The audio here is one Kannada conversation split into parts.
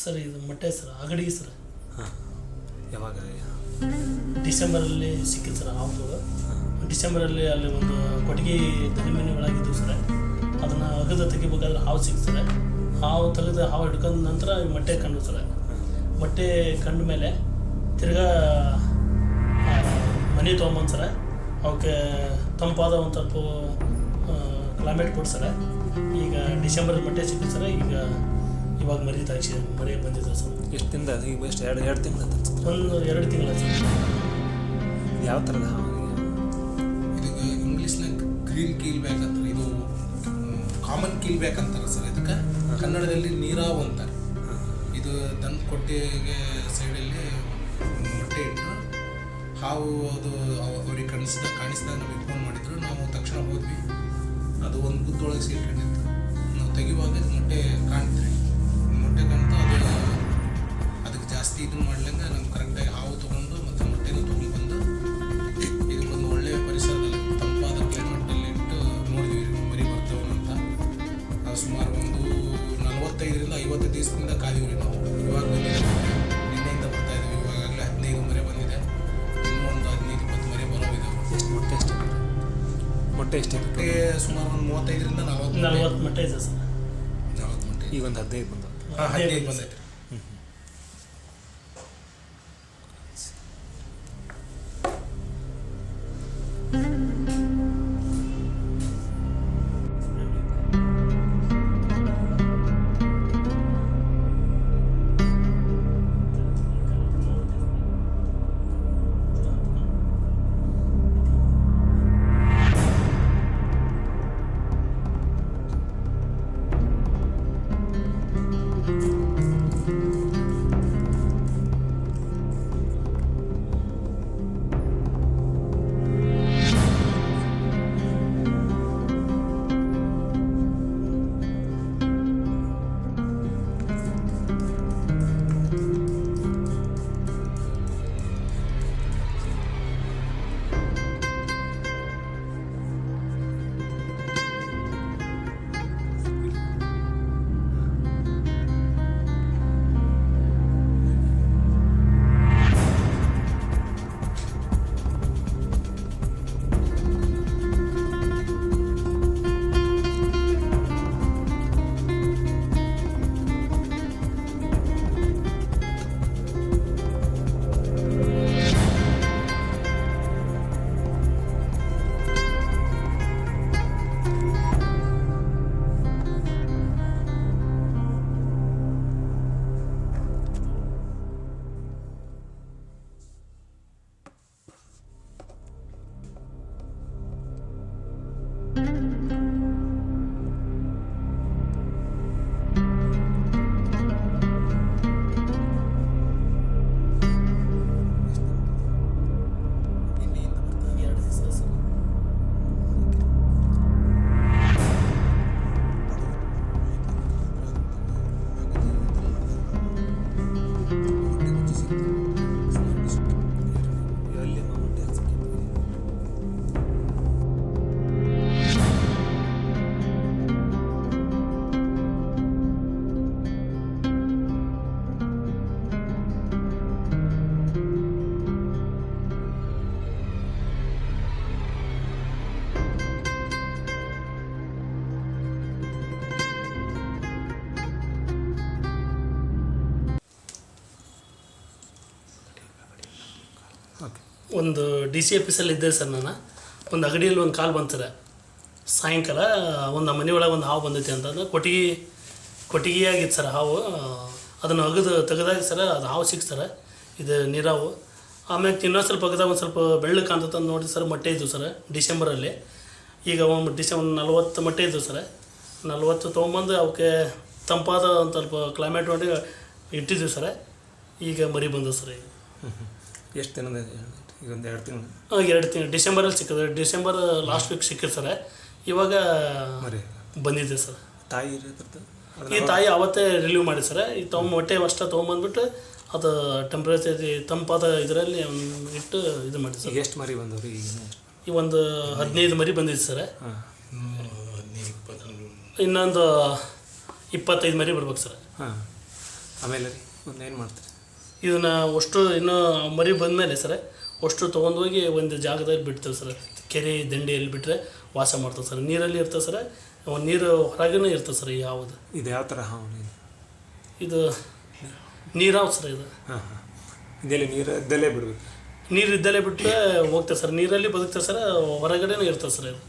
ಸರ್ ಇದು ಮೊಟ್ಟೆ ಸರ್ ಅಗಡಿ ಸರ್. ಹಾಂ, ಯಾವಾಗ? ಡಿಸೆಂಬರಲ್ಲಿ ಸಿಕ್ಕಿತ್ತು ಸರ್ ಹಾವುಗಳು. ಡಿಸೆಂಬರಲ್ಲಿ ಅಲ್ಲಿ ಒಂದು ಕೊಟ್ಟಿಗೆ ದನಿಮನಿ ಒಳಗಿದ್ದು ಸರ್. ಅದನ್ನು ಅಗದು ತೆಗಿಬೇಕಾದ್ರೆ ಹಾವು ಸಿಕ್ತದೆ. ಹಾವು ತೆಗೆದು ಹಾವು ಹಿಡ್ಕೊಂಡ ನಂತರ ಮೊಟ್ಟೆ ಕಂಡು ಸರ್. ಮೊಟ್ಟೆ ಕಂಡ ಮೇಲೆ ತಿರ್ಗಾ ಮನೆ ತೊಗೊಂಬಂದು ಸರ ಅವಕ್ಕೆ ತಂಪಾದ ಒಂದು ಸ್ವಲ್ಪ ಕ್ಲೈಮೇಟ್ ಕೊಡ್ಸರ. ಈಗ ಡಿಸೆಂಬರ್ ಮೊಟ್ಟೆ ಸಿಕ್ಕಿತ್ತು ಸರ್. ಇವಾಗ ಮರಿ ಬಂದಿದೆ ಸರ್. ಎಷ್ಟು ದಿನದ? ಈಗ ಎಷ್ಟು ಎರಡು ತಿಂಗಳು? ಒಂದು 2 ತಿಂಗಳ ಸರ್. ಯಾವ ಥರದ ಹಾವು? ಇದಕ್ಕೆ ಇಂಗ್ಲೀಷ್ನಾಗ ಗ್ರೀನ್ ಕೀಲ್ ಬ್ಯಾಕ್ ಅಂತಾರೆ, ಇದು ಕಾಮನ್ ಕೀಲ್ ಬ್ಯಾಕ್ ಅಂತಾರೆ ಸರ್. ಇದಕ್ಕೆ ಕನ್ನಡದಲ್ಲಿ ನೀರಾವು ಅಂತಾರೆ. ಇದು ದನ ಕೊಟ್ಟಿಗೆ ಸೈಡಲ್ಲಿ ಮೊಟ್ಟೆ ಇಟ್ಟು ಹಾವು ಅದು ಅವ್ರಿಗೆ ಕಾಣಿಸಿದಾಗ ನಮಗೆ ಫೋನ್ ಮಾಡಿದ್ರು. ನಾವು ತಕ್ಷಣ ಹೋದ್ವಿ. ಅದು ಒಂದು ಬುದ್ದೊಳಗೆ ಸೇರ್ಕೊಂಡಿತ್ತು. ನಾವು ತೆಗಿಯುವಾಗ ಮೊಟ್ಟೆ ಕಾಣ್ತೀರಿ. ಮೊಟ್ಟೆ ಕಾಣ್ತಾ ಅದಕ್ಕೆ ಜಾಸ್ತಿ ಇದನ್ನು ಮಾಡ್ಲಂಗೆ ನಾವು ಕರೆಕ್ಟಾಗಿ ಹಾವು ತೊಗೊಂಡು ಮತ್ತು ಮೊಟ್ಟೆನೂ ತೊಗೊಂಡು ಬಂದು ಇದಕ್ಕೊಂದು ಒಳ್ಳೆಯ ಪರಿಸರದಲ್ಲಿ ತಂಪಾದ ಕ್ಲೈಮೇಟಲ್ಲಿ ಇಟ್ಟು ನೋಡಿದ್ವಿ ಮರಿ ಬರ್ತಾವನಂತ. ಅದು ಸುಮಾರು ಒಂದು 45ರಿಂದ 50 ದಿವಸದಿಂದ ಕಾದಿವ್ರಿ ನಾವು. ಇವಾಗ ಬಂದಿದೆ, ನಿನ್ನೆಯಿಂದ ಬರ್ತಾ ಇದ್ದೀವಿ. ಇವಾಗಲೇ 15 ಮರಿ ಬಂದಿದೆ. ಇನ್ನೂ ಒಂದು 15-20 ಮರಿ ಬರೋವಿದೆ. ಎಷ್ಟು ಮೊಟ್ಟೆ? ಮೊಟ್ಟೆ ಸುಮಾರು ಒಂದು 35ರಿಂದ 40 ಮೊಟ್ಟೆ ಇದೆ ಸರ್. 40 ಮೊಟ್ಟೆ. ಈಗ ಒಂದು 15 ಬಂದವು. 15 ಬಂದೈತೆ. ಒಂದು DC ಆಫೀಸಲ್ಲಿ ಇದ್ದೆ ಸರ್. ನಾನು ಒಂದು ಅಗಡಿಯಲ್ಲಿ ಒಂದು ಕಾಲ್ ಬಂತಾರೆ ಸಾಯಂಕಾಲ. ಒಂದು ಮನೆಯೊಳಗೆ ಒಂದು ಹಾವು ಬಂದೈತೆ ಅಂತಂದ್ರೆ ಕೊಟ್ಟಿಗೆಯಾಗಿತ್ತು ಸರ್ ಹಾವು. ಅದನ್ನು ತೆಗೆದಾಗ ಸರ್ ಅದು ಹಾವು ಸಿಕ್ತಾರೆ. ಇದು ನೀರಾವು. ಆಮೇಲೆ ಇನ್ನೊಂದು ಸ್ವಲ್ಪ ಅಗದಾಗ ಒಂದು ಸ್ವಲ್ಪ ಬೆಳ್ಳು ಕಾಣ್ತಂತ ನೋಡಿ ಸರ್. ಮೊಟ್ಟೆ ಇದ್ದವು ಸರ್ ಡಿಸೆಂಬರಲ್ಲಿ. ಈಗ ಒಂದು 40 ಮೊಟ್ಟೆ ಇದ್ದವು ಸರ್. 40 ತೊಗೊಂಬಂದು ಅವಕ್ಕೆ ತಂಪಾದ ಒಂದು ಸ್ವಲ್ಪ ಕ್ಲೈಮೇಟ್ ನೋಡಿ ಇಟ್ಟಿದ್ದೀವಿ ಸರ್. ಈಗ ಮರಿ ಬಂದವು ಸರ್. ಎಷ್ಟು ದಿನದ? ಈಗ ಒಂದು 2 ತಿಂಗಳು. 2 ತಿಂಗಳು. ಡಿಸೆಂಬರಲ್ಲಿ ಸಿಕ್ಕಿದೆ. ಡಿಸೆಂಬರ್ ಲಾಸ್ಟ್ ವೀಕ್ ಸಿಕ್ಕಿದೆ ಸರ್. ಇವಾಗ ಬಂದಿದೆ ಸರ್. ತಾಯಿ ಈ ತಾಯಿ ಅವತ್ತೇ ರಿಲೀವ್ ಮಾಡಿ ಸರ್. ಈ ಮೊಟ್ಟೆ ಅಷ್ಟೇ ತೊಗೊಂಬಂದ್ಬಿಟ್ಟು ಅದು ಟೆಂಪ್ರೇಚರ್ ತಂಪಾದ ಇದರಲ್ಲಿ ಇಟ್ಟು ಇದು ಮಾಡಿ ಸರ್. ಎಷ್ಟು ಮರಿ ಬಂದವ್ರಿ? ಈ ಒಂದು 15 ಮರಿ ಬಂದಿದೆ ಸರ್. ಇನ್ನೊಂದು 25 ಮರಿ ಬರ್ಬೇಕು ಸರ್. ಹಾಂ, ಆಮೇಲೆ ರೀ ಒಂದು ಏನು ಮಾಡ್ತೀರಿ? ಇದನ್ನು ಅಷ್ಟು ಇನ್ನೂ ಮರಿ ಬಂದಮೇಲೆ ಸರ್ ಅಷ್ಟು ತೊಗೊಂಡೋಗಿ ಒಂದು ಜಾಗದಲ್ಲಿ ಬಿಡ್ತೇವೆ ಸರ್. ಕೆರೆ ದಂಡೆಯಲ್ಲಿ ಬಿಟ್ಟರೆ ವಾಸ ಮಾಡ್ತವೆ ಸರ್. ನೀರಲ್ಲಿ ಇರ್ತದೆ ಸರ್, ನೀರು ಹೊರಗೇ ಇರ್ತದೆ ಸರ್. ಯಾವುದು ಇದು ಯಾವ ಥರ ಹಾವು ನೀನು? ಇದು ನೀರಾವ್ ಸರ್. ಇದು ಹಾಂ ಹಾಂ, ಇದೆಲ್ಲ ನೀರು ಇದ್ದಲ್ಲೇ ಬಿಡ್ಬೇಕು? ನೀರು ಇದ್ದಲ್ಲೇ ಬಿಟ್ಟರೆ ಹೋಗ್ತದೆ ಸರ್, ನೀರಲ್ಲಿ ಬದುಕ್ತದೆ ಸರ್, ಹೊರಗಡೆನೂ ಇರ್ತದೆ ಸರ್. ಇದು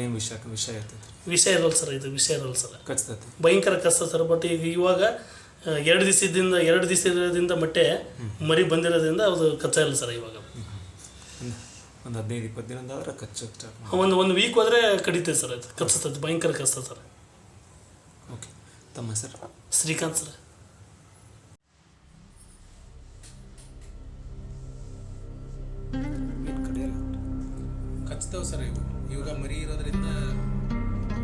ಏನು ವಿಷ ಇರ್ತೈತೆ? ವಿಷ ಇರಲ್ಲ ಸರ್, ಇದು ವಿಷ ಇರಲ್ಲ ಸರ್. ಕಚ್ತೈತೆ? ಭಯಂಕರ ಕಷ್ಟ ಸರ್. ಬಟ್ ಈಗ ಇವಾಗ 2 ದಿವಸದಿಂದ ಮಟ್ಟೆ ಮರಿ ಬಂದಿರೋದ್ರಿಂದ ಅದು ಕಚ್ಚಾ ಇಲ್ಲ ಸರ್. ಇವಾಗ ಒಂದು 15-20 ದಿನದಾದ್ರೆ ಕಚ್ಚ ಒಂದು ವೀಕ್ ಹೋದರೆ ಕಡಿತೈತೆ ಸರ್. ಅದು ಕಚ್ಚುತ್ತದೆ, ಭಯಂಕರ ಕಷ್ಟ ಸರ್. ಓಕೆ, ತಮ್ಮ ಹೆಸರು? ಶ್ರೀಕಾಂತ್ ಸರ್. ಏನು ಕಡಿಯಲ್ಲ? ಕಚ್ತಾವೆ ಸರ್. ಇವಾಗ ಮರಿ ಇರೋದ್ರಿಂದ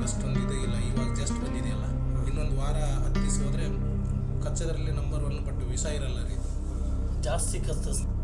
ಅಷ್ಟೊಂದು ಇದು ಇಲ್ಲ. ಇವಾಗ ಜಸ್ಟ್ ಬಂದಿದೆಯಲ್ಲ, ಇನ್ನೊಂದು ವಾರ 10 ದಿವಸ ಹೋದರೆ ಕಚ್ಚೋದ್ರಲ್ಲಿ ನಂಬರ್ 1. ಬಟ್ ವಿಷ ಇರಲ್ಲ ರೀ, ಜಾಸ್ತಿ ಕಚ್ತದೆ ಸರ್.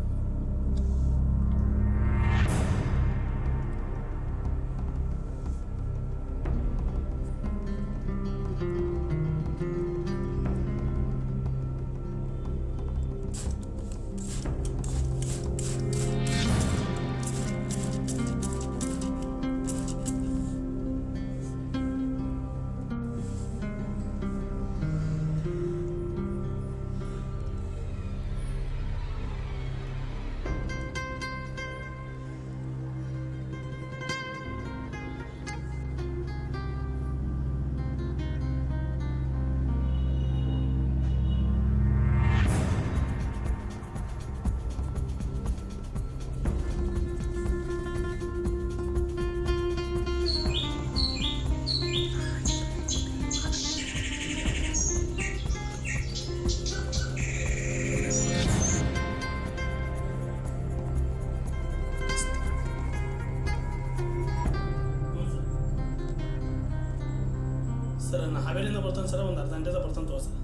ಸರ್ ನಾನು ಹಾವೇರಿಯಿಂದ ಬರ್ತಾನೆ ಸರ್. ಒಂದು ಅರ್ಧ ಗಂಟೆದ ಬರ್ತಾನೆ ತಗೋ ಸರ್.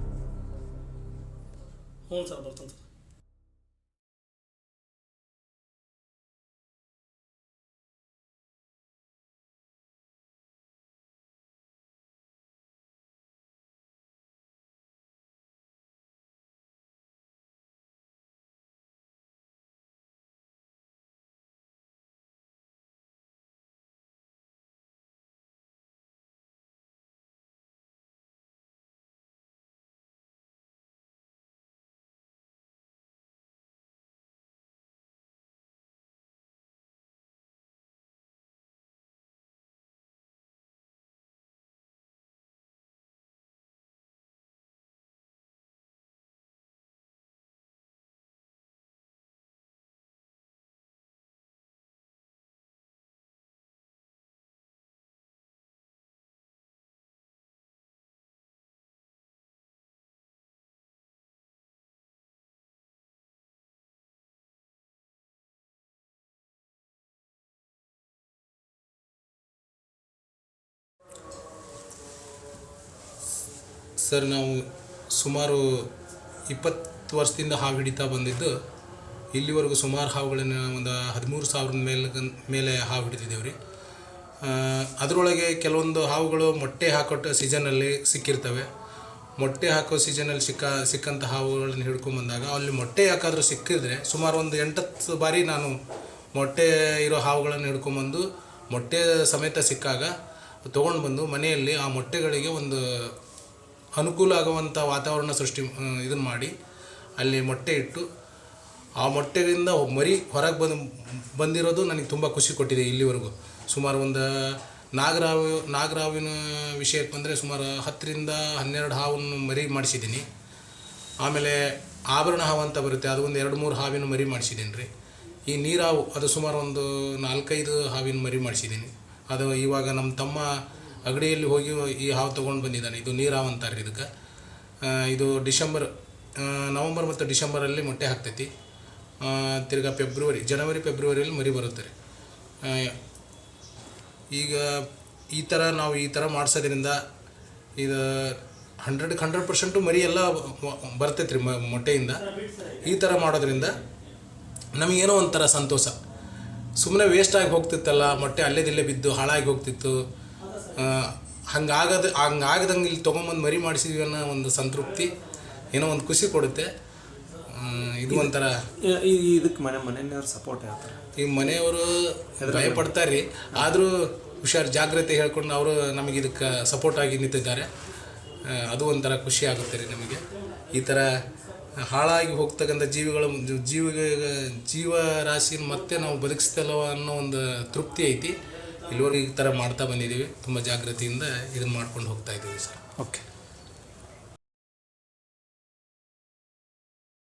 ಹ್ಞೂ ಸರ್, ಬರ್ತಾನೆ ಸರ್. ಸರ್ ನಾವು ಸುಮಾರು 20 ವರ್ಷದಿಂದ ಹಾವು ಹಿಡಿತಾ ಬಂದಿದ್ದು. ಇಲ್ಲಿವರೆಗೂ ಸುಮಾರು ಹಾವುಗಳನ್ನು ಒಂದು 13,000 ಮೇಲೆ ಹಾವು ಹಿಡಿದಿದ್ದೇವೆ ರೀ. ಅದರೊಳಗೆ ಕೆಲವೊಂದು ಹಾವುಗಳು ಮೊಟ್ಟೆ ಹಾಕೋ ಸೀಸನಲ್ಲಿ ಸಿಕ್ಕಿರ್ತವೆ. ಮೊಟ್ಟೆ ಹಾಕೋ ಸೀಸನಲ್ಲಿ ಸಿಕ್ಕಂಥ ಹಾವುಗಳನ್ನು ಹಿಡ್ಕೊಂಬಂದಾಗ ಅಲ್ಲಿ ಮೊಟ್ಟೆ ಯಾಕಾದರೂ ಸಿಕ್ಕಿದ್ರೆ ಸುಮಾರು ಒಂದು 8-10 ಬಾರಿ ನಾನು ಮೊಟ್ಟೆ ಇರೋ ಹಾವುಗಳನ್ನು ಹಿಡ್ಕೊಂಬಂದು ಮೊಟ್ಟೆ ಸಮೇತ ಸಿಕ್ಕಾಗ ತೊಗೊಂಡು ಬಂದು ಮನೆಯಲ್ಲಿ ಆ ಮೊಟ್ಟೆಗಳಿಗೆ ಒಂದು ಅನುಕೂಲ ಆಗುವಂಥ ವಾತಾವರಣ ಇದನ್ನು ಮಾಡಿ ಅಲ್ಲಿ ಮೊಟ್ಟೆ ಇಟ್ಟು ಆ ಮೊಟ್ಟೆಯಿಂದ ಮರಿ ಹೊರಗೆ ಬಂದಿರೋದು ನನಗೆ ತುಂಬ ಖುಷಿ ಕೊಟ್ಟಿದೆ ಇಲ್ಲಿವರೆಗೂ. ಸುಮಾರು ಒಂದು ನಾಗರಾವಿನ ವಿಷಯಕ್ಕೆ ಬಂದರೆ ಸುಮಾರು 10-12 ಹಾವನ್ನು ಮರಿ ಮಾಡಿಸಿದ್ದೀನಿ. ಆಮೇಲೆ ಆಭರಣ ಹಾವು ಅಂತ ಬರುತ್ತೆ, ಅದು ಒಂದು 2-3 ಹಾವಿನ ಮರಿ ಮಾಡಿಸಿದ್ದೀನಿ ರೀ. ಈ ನೀರಾವು ಅದು ಸುಮಾರು ಒಂದು 4-5 ಹಾವಿನ ಮರಿ ಮಾಡಿಸಿದ್ದೀನಿ. ಅದು ಇವಾಗ ನಮ್ಮ ತಮ್ಮ ಅಗಡಿಯಲ್ಲಿ ಹೋಗಿ ಈ ಹಾವು ತೊಗೊಂಡು ಬಂದಿದ್ದಾನೆ. ಇದು ನೀರಾವು ಅಂತಾರೆ ಇದಕ್ಕೆ. ಇದು ನವಂಬರ್ ಮತ್ತು ಡಿಸೆಂಬರಲ್ಲಿ ಮೊಟ್ಟೆ ಹಾಕ್ತೈತಿ. ತಿರ್ಗಾ ಜನವರಿ ಫೆಬ್ರವರಿಯಲ್ಲಿ ಮರಿ ಬರುತ್ತೆ ರೀ. ಈಗ ಈ ಥರ ಮಾಡಿಸೋದ್ರಿಂದ ಇದು 100% ಮರಿ ಎಲ್ಲ ಬರ್ತೈತೆ ರೀ ಮೊಟ್ಟೆಯಿಂದ. ಈ ಥರ ಮಾಡೋದ್ರಿಂದ ನಮಗೇನೋ ಒಂಥರ ಸಂತೋಷ. ಸುಮ್ಮನೆ ವೇಸ್ಟಾಗಿ ಹೋಗ್ತಿತ್ತಲ್ಲ ಮೊಟ್ಟೆ, ಅಲ್ಲೇದಿಲ್ಲೇ ಬಿದ್ದು ಹಾಳಾಗಿ ಹೋಗ್ತಿತ್ತು. ಹಂಗಾಗದಂಗೆ ಇಲ್ಲಿ ತೊಗೊಂಬಂದು ಮರಿ ಮಾಡಿಸಿದ್ವಿ ಅನ್ನೋ ಒಂದು ಸಂತೃಪ್ತಿ ಏನೋ ಒಂದು ಖುಷಿ ಕೊಡುತ್ತೆ. ಇದು ಒಂಥರ ಇದಕ್ಕೆ ಮನೆಯವ್ರ ಸಪೋರ್ಟ್ ಯಾವ ಥರ? ಈ ಮನೆಯವರು ಭಯ ಪಡ್ತಾರೆ, ಆದರೂ ಹುಷಾರು ಜಾಗ್ರತೆ ಹೇಳ್ಕೊಂಡು ಅವರು ನಮಗೆ ಇದಕ್ಕೆ ಸಪೋರ್ಟ್ ಆಗಿ ನಿಂತಿದ್ದಾರೆ. ಅದು ಒಂಥರ ಖುಷಿ ಆಗುತ್ತೆ ರೀ ನಮಗೆ. ಈ ಥರ ಹಾಳಾಗಿ ಹೋಗ್ತಕ್ಕಂಥ ಜೀವರಾಶಿನ ಮತ್ತೆ ನಾವು ಬದುಕಿಸ್ತಲ್ಲವ ಅನ್ನೋ ಒಂದು ತೃಪ್ತಿ ಐತಿ. ಇಲ್ಲಿವರೆಗೆ ಈ ಥರ ಮಾಡ್ತಾ ಬಂದಿದ್ದೀವಿ. ತುಂಬ ಜಾಗೃತಿಯಿಂದ ಇದನ್ನು ಮಾಡ್ಕೊಂಡು ಹೋಗ್ತಾ ಇದ್ದೀವಿ ಸರ್. ಓಕೆ.